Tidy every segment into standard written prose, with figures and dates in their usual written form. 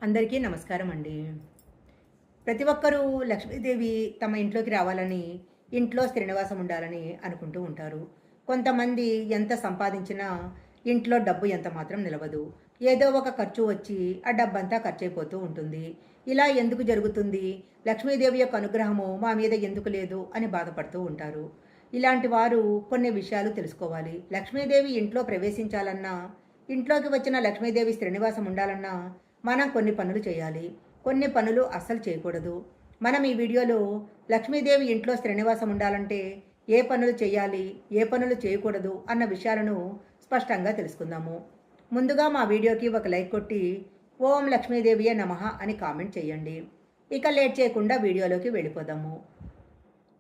అందరికీ నమస్కారం అండి. ప్రతి ఒక్కరూ లక్ష్మీదేవి తమ ఇంట్లోకి రావాలని, ఇంట్లో శ్రీనివాసం ఉండాలని అనుకుంటూ ఉంటారు. కొంతమంది ఎంత సంపాదించినా ఇంట్లో డబ్బు ఎంత మాత్రం నిలవదు. ఏదో ఒక ఖర్చు వచ్చి ఆ డబ్బంతా ఖర్చయిపోతూ ఉంటుంది. ఇలా ఎందుకు జరుగుతుంది? లక్ష్మీదేవి యొక్క అనుగ్రహము మా మీద ఎందుకు లేదు అని బాధపడుతూ ఉంటారు. ఇలాంటి వారు కొన్ని విషయాలు తెలుసుకోవాలి. లక్ష్మీదేవి ఇంట్లో ప్రవేశించాలన్నా, ఇంట్లోకి వచ్చిన లక్ష్మీదేవి శ్రీనివాసం ఉండాలన్నా మనం కొన్ని పనులు చేయాలి. కొన్ని పనులు అస్సలు చేయకూడదు. మనం ఈ వీడియోలో లక్ష్మీదేవి ఇంట్లో శ్రీనివాసం ఉండాలంటే ఏ పనులు చేయాలి, ఏ పనులు చేయకూడదు అన్న విషయాలను స్పష్టంగా తెలుసుకుందాము. ముందుగా మా వీడియోకి ఒక లైక్ కొట్టి ఓం లక్ష్మీదేవియే నమః అని కామెంట్ చేయండి. ఇక లేట్ చేయకుండా వీడియోలోకి వెళ్ళిపోదాము.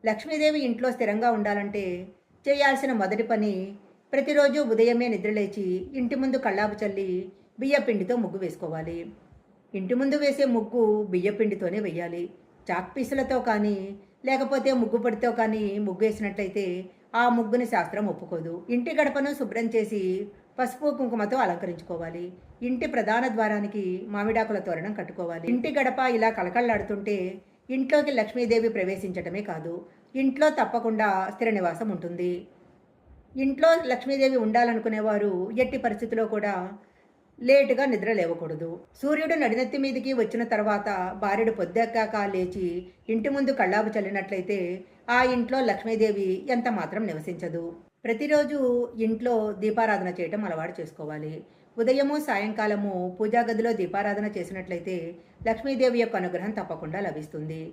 లక్ష్మీదేవి ఇంట్లో స్థిరంగా ఉండాలంటే చేయాల్సిన మొదటి పని, ప్రతిరోజు ఉదయమే నిద్రలేచి ఇంటి ముందు కళ్ళాపు చల్లి బియ్యపిండితో ముగ్గు వేసుకోవాలి. ఇంటి ముందు వేసే ముగ్గు బియ్యపిండితోనే వేయాలి. చాక్ పీసులతో కానీ లేకపోతే ముగ్గు పొడితో కానీ ముగ్గు వేసినట్లయితే ఆ ముగ్గుని శాస్త్రం ఒప్పుకోదు. ఇంటి గడపను శుభ్రం చేసి పసుపు కుంకుమతో అలంకరించుకోవాలి. ఇంటి ప్రధాన ద్వారానికి మామిడాకుల తోరణం కట్టుకోవాలి. ఇంటి గడప ఇలా కళకళలాడుతుంటే ఇంట్లోకి లక్ష్మీదేవి ప్రవేశించటమే కాదు, ఇంట్లో తప్పకుండా స్థిర నివాసం ఉంటుంది. ఇంట్లో లక్ష్మీదేవి ఉండాలనుకునేవారు ఎట్టి పరిస్థితిలో కూడా లేటుగా నిద్ర లేవకూడదు. సూర్యుడు నడినెత్తి మీదికి వచ్చిన తర్వాత భార్యడు పొద్దెక్కాక లేచి ఇంటి ముందు కళ్ళాపు చల్లినట్లయితే ఆ ఇంట్లో లక్ష్మీదేవి ఎంత మాత్రం నివసించదు. ప్రతిరోజు ఇంట్లో దీపారాధన చేయటం అలవాటు చేసుకోవాలి. ఉదయము సాయంకాలము పూజా గదిలో దీపారాధన చేసినట్లయితే లక్ష్మీదేవి యొక్క అనుగ్రహం తప్పకుండా లభిస్తుంది.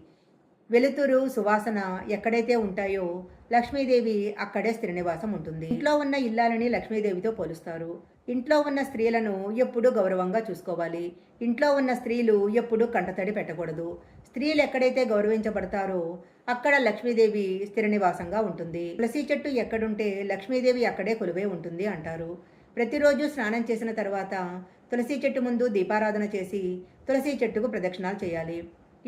వెలుతురు సువాసన ఎక్కడైతే ఉంటాయో లక్ష్మీదేవి అక్కడే స్థిరనివాసం ఉంటుంది. ఇంట్లో ఉన్న ఇల్లాలని లక్ష్మీదేవితో పోలుస్తారు. ఇంట్లో ఉన్న స్త్రీలను ఎప్పుడూ గౌరవంగా చూసుకోవాలి. ఇంట్లో ఉన్న స్త్రీలు ఎప్పుడూ కంటతడి పెట్టకూడదు. స్త్రీలు ఎక్కడైతే గౌరవించబడతారో అక్కడ లక్ష్మీదేవి స్థిర నివాసంగా ఉంటుంది. తులసి చెట్టు ఎక్కడుంటే లక్ష్మీదేవి అక్కడే కొలువై ఉంటుంది అంటారు. ప్రతిరోజు స్నానం చేసిన తర్వాత తులసి చెట్టు ముందు దీపారాధన చేసి తులసి చెట్టుకు ప్రదక్షిణాలు చేయాలి.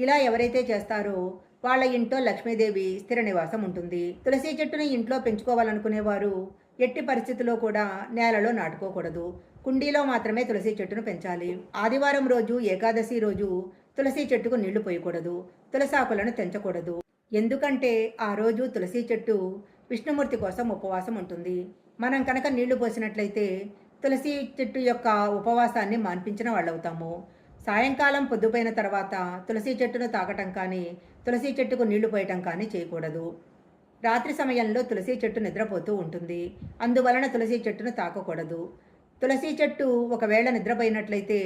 ఇలా ఎవరైతే చేస్తారో వాళ్ళ ఇంట్లో లక్ష్మీదేవి స్థిర నివాసం ఉంటుంది. తులసి చెట్టుని ఇంట్లో పెంచుకోవాలనుకునేవారు ఎట్టి పరిస్థితుల్లో కూడా నేలలో నాటుకోకూడదు. కుండీలో మాత్రమే తులసి చెట్టును పెంచాలి. ఆదివారం రోజు, ఏకాదశి రోజు తులసి చెట్టుకు నీళ్లు పోయకూడదు. తులసాకులను తెంచకూడదు. ఎందుకంటే ఆ రోజు తులసి చెట్టు విష్ణుమూర్తి కోసం ఉపవాసం ఉంటుంది. మనం కనుక నీళ్లు పోసినట్లయితే తులసి చెట్టు యొక్క ఉపవాసాన్ని మాన్పించిన వాళ్ళవుతాము. సాయంకాలం పొద్దుపోయిన తర్వాత తులసి చెట్టును తాకటం కానీ తులసి చెట్టుకు నీళ్లు పోయటం కానీ చేయకూడదు. రాత్రి సమయంలో తులసి చెట్టు నిద్రపోతూ ఉంటుంది. అందువలన తులసి చెట్టును తాకకూడదు. తులసి చెట్టు ఒకవేళ నిద్రపోయినట్లయితే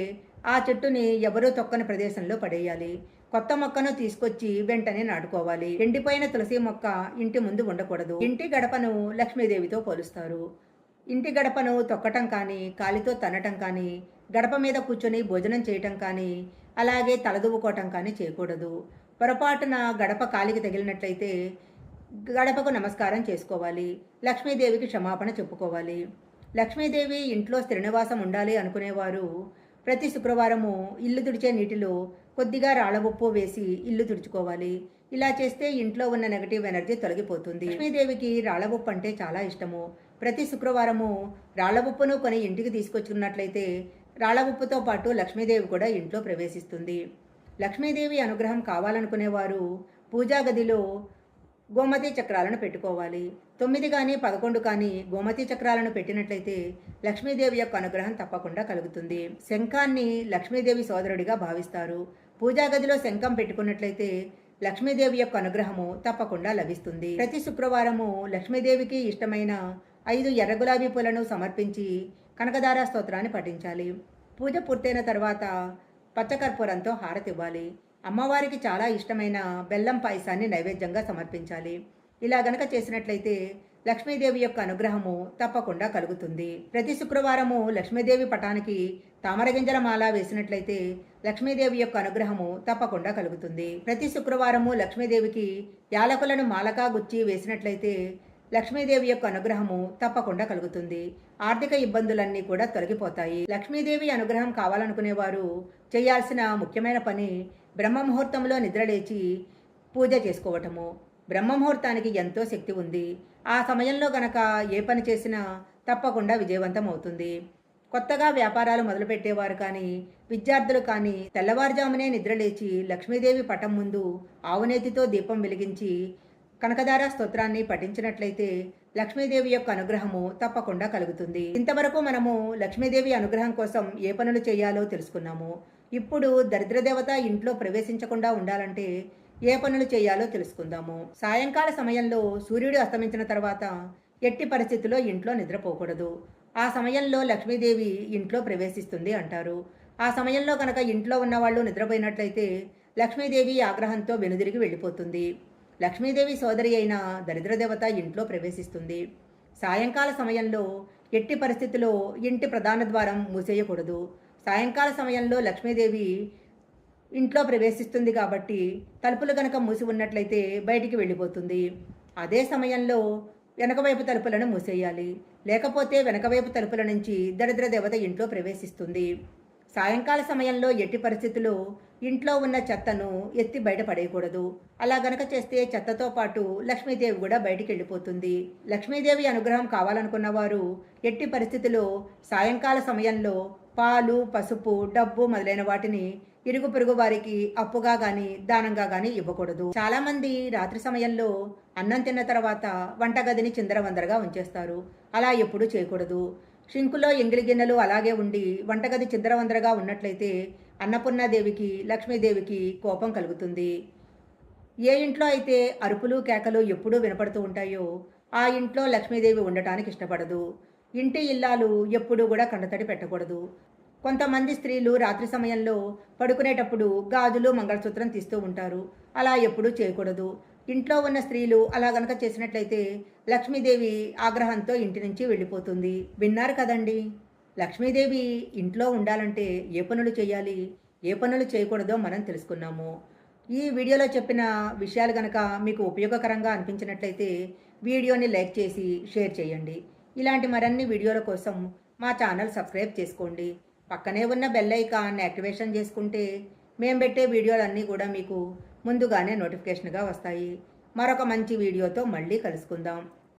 ఆ చెట్టుని ఎవరూ తొక్కని ప్రదేశంలో పడేయాలి. కొత్త మొక్కను తీసుకొచ్చి వెంటనే నాటుకోవాలి. ఎండిపోయిన తులసి మొక్క ఇంటి ముందు ఉండకూడదు. ఇంటి గడపను లక్ష్మీదేవితో పోలుస్తారు. ఇంటి గడపను తొక్కటం కానీ, కాలితో తన్నటం కానీ, గడప మీద కూర్చొని భోజనం చేయటం కానీ, అలాగే తలదువ్వుకోవటం కానీ చేయకూడదు. పొరపాటున గడప కాలికి తగిలినట్లయితే గడపకు నమస్కారం చేసుకోవాలి. లక్ష్మీదేవికి క్షమాపణ చెప్పుకోవాలి. లక్ష్మీదేవి ఇంట్లో స్థిరనివాసం ఉండాలి అనుకునేవారు ప్రతి శుక్రవారము ఇల్లు తుడిచే నీటిలో కొద్దిగా రాళ్ళ ఉప్పు వేసి ఇల్లు తుడుచుకోవాలి. ఇలా చేస్తే ఇంట్లో ఉన్న నెగటివ్ ఎనర్జీ తొలగిపోతుంది. లక్ష్మీదేవికి రాళ్ళ ఉప్పు అంటే చాలా ఇష్టము. ప్రతి శుక్రవారము రాళ్ళ ఉప్పును కొని ఇంటికి తీసుకొచ్చుకున్నట్లయితే రాళ్ళ ఉప్పుతో పాటు లక్ష్మీదేవి కూడా ఇంట్లో ప్రవేశిస్తుంది. లక్ష్మీదేవి అనుగ్రహం కావాలనుకునేవారు పూజా గదిలో గోమతి చక్రాలను పెట్టుకోవాలి. 9 కానీ 11 కానీ గోమతి చక్రాలను పెట్టినట్లయితే లక్ష్మీదేవి యొక్క అనుగ్రహం తప్పకుండా కలుగుతుంది. శంఖాన్ని లక్ష్మీదేవి సోదరుడిగా భావిస్తారు. పూజా గదిలో శంఖం పెట్టుకున్నట్లయితే లక్ష్మీదేవి యొక్క అనుగ్రహము తప్పకుండా లభిస్తుంది. ప్రతి శుక్రవారము లక్ష్మీదేవికి ఇష్టమైన 5 ఎర్ర గులాబీ పూలను సమర్పించి కనకదార స్తోత్రాన్ని పఠించాలి. పూజ పూర్తయిన తర్వాత పచ్చకర్పూరంతో హారతివ్వాలి. అమ్మవారికి చాలా ఇష్టమైన బెల్లం పాయసాన్ని నైవేద్యంగా సమర్పించాలి. ఇలా గనక చేసినట్లయితే లక్ష్మీదేవి యొక్క అనుగ్రహము తప్పకుండా కలుగుతుంది. ప్రతి శుక్రవారము లక్ష్మీదేవి పటానికి తామరగింజల మాల వేసినట్లయితే లక్ష్మీదేవి యొక్క అనుగ్రహము తప్పకుండా కలుగుతుంది. ప్రతి శుక్రవారము లక్ష్మీదేవికి యాలకులను మాలగా గుచ్చి వేసినట్లయితే లక్ష్మీదేవి యొక్క అనుగ్రహము తప్పకుండా కలుగుతుంది. ఆర్థిక ఇబ్బందులన్నీ కూడా తొలగిపోతాయి. లక్ష్మీదేవి అనుగ్రహం కావాలనుకునేవారు చేయాల్సిన ముఖ్యమైన పని బ్రహ్మముహూర్తంలో నిద్రలేచి పూజ చేసుకోవటము. బ్రహ్మముహూర్తానికి ఎంతో శక్తి ఉంది. ఆ సమయంలో గనక ఏ పని చేసినా తప్పకుండా విజయవంతం అవుతుంది. కొత్తగా వ్యాపారాలు మొదలుపెట్టేవారు కానీ, విద్యార్థులు కానీ తెల్లవారుజామునే నిద్రలేచి లక్ష్మీదేవి పటం ముందు ఆవునేతితో దీపం వెలిగించి కనకదార స్తోత్రాన్ని పఠించినట్లయితే లక్ష్మీదేవి యొక్క అనుగ్రహము తప్పకుండా కలుగుతుంది. ఇంతవరకు మనము లక్ష్మీదేవి అనుగ్రహం కోసం ఏ పనులు చేయాలో తెలుసుకున్నాము. ఇప్పుడు దరిద్రదేవత ఇంట్లో ప్రవేశించకుండా ఉండాలంటే ఏ పనులు చేయాలో తెలుసుకుందాము. సాయంకాల సమయంలో సూర్యుడు అస్తమించిన తర్వాత ఎట్టి పరిస్థితుల్లో ఇంట్లో నిద్రపోకూడదు. ఆ సమయంలో లక్ష్మీదేవి ఇంట్లో ప్రవేశిస్తుంది అంటారు. ఆ సమయంలో కనుక ఇంట్లో ఉన్నవాళ్ళు నిద్రపోయినట్లయితే లక్ష్మీదేవి ఆగ్రహంతో వెనుదిరిగి వెళ్ళిపోతుంది. లక్ష్మీదేవి సోదరి అయిన దరిద్రదేవత ఇంట్లో ప్రవేశిస్తుంది. సాయంకాల సమయంలో ఎట్టి పరిస్థితుల్లో ఇంటి ప్రధాన ద్వారం మూసేయకూడదు. సాయంకాల సమయంలో లక్ష్మీదేవి ఇంట్లో ప్రవేశిస్తుంది కాబట్టి తలుపులు కనుక మూసి ఉన్నట్లయితే బయటికి వెళ్ళిపోతుంది. అదే సమయంలో వెనకవైపు తలుపులను మూసేయాలి. లేకపోతే వెనకవైపు తలుపుల నుంచి దరిద్ర దేవత ఇంట్లో ప్రవేశిస్తుంది. సాయంకాల సమయంలో ఎట్టి పరిస్థితుల్లో ఇంట్లో ఉన్న చెత్తను ఎత్తి బయట పడేయకూడదు. అలా గనక చేస్తే చెత్తతో పాటు లక్ష్మీదేవి కూడా బయటికి వెళ్ళిపోతుంది. లక్ష్మీదేవి అనుగ్రహం కావాలనుకున్న వారు ఎట్టి పరిస్థితుల్లో సాయంకాల సమయంలో పాలు, పసుపు, డబ్బు మొదలైన వాటిని ఇరుగు పొరుగు వారికి అప్పుగా గాని దానంగా గాని ఇవ్వకూడదు. చాలా మంది రాత్రి సమయంలో అన్నం తిన్న తర్వాత వంటగదిని చిందరవందరగా ఉంచేస్తారు. అలా ఎప్పుడూ చేయకూడదు. షింకులో ఎంగిలి గిన్నెలు అలాగే ఉండి వంటగది చిందరవందరగా ఉన్నట్లయితే అన్నపూర్ణాదేవికి, లక్ష్మీదేవికి కోపం కలుగుతుంది. ఏ ఇంట్లో అయితే అరుపులు కేకలు ఎప్పుడూ వినపడుతూ ఉంటాయో ఆ ఇంట్లో లక్ష్మీదేవి ఉండటానికి ఇష్టపడదు. ఇంటి ఇల్లాలు ఎప్పుడూ కూడా కండతడి పెట్టకూడదు. కొంతమంది స్త్రీలు రాత్రి సమయంలో పడుకునేటప్పుడు గాజులు, మంగళసూత్రం తీస్తూ ఉంటారు. అలా ఎప్పుడూ చేయకూడదు. ఇంట్లో ఉన్న స్త్రీలు అలా గనక చేసినట్లయితే లక్ష్మీదేవి ఆగ్రహంతో ఇంటి నుంచి వెళ్ళిపోతుంది. విన్నారు కదండి. లక్ష్మీదేవి ఇంట్లో ఉండాలంటే ఏ పనులు చేయాలి, ఏ పనులు చేయకూడదో మనం తెలుసుకున్నాము. ఈ వీడియోలో చెప్పిన విషయాలు గనక మీకు ఉపయోగకరంగా అనిపించినట్లయితే వీడియోని లైక్ చేసి షేర్ చేయండి. ఇలాంటి మరిన్ని వీడియోల కోసం మా ఛానల్ సబ్స్క్రైబ్ చేసుకోండి. పక్కనే ఉన్న బెల్ ఐకాన్ యాక్టివేషన్ చేసుకుంటే మేము పెట్టే వీడియోలన్నీ కూడా మీకు ముందుగానే నోటిఫికేషన్గా వస్తాయి. మరొక మంచి వీడియోతో మళ్ళీ కలుసుకుందాం.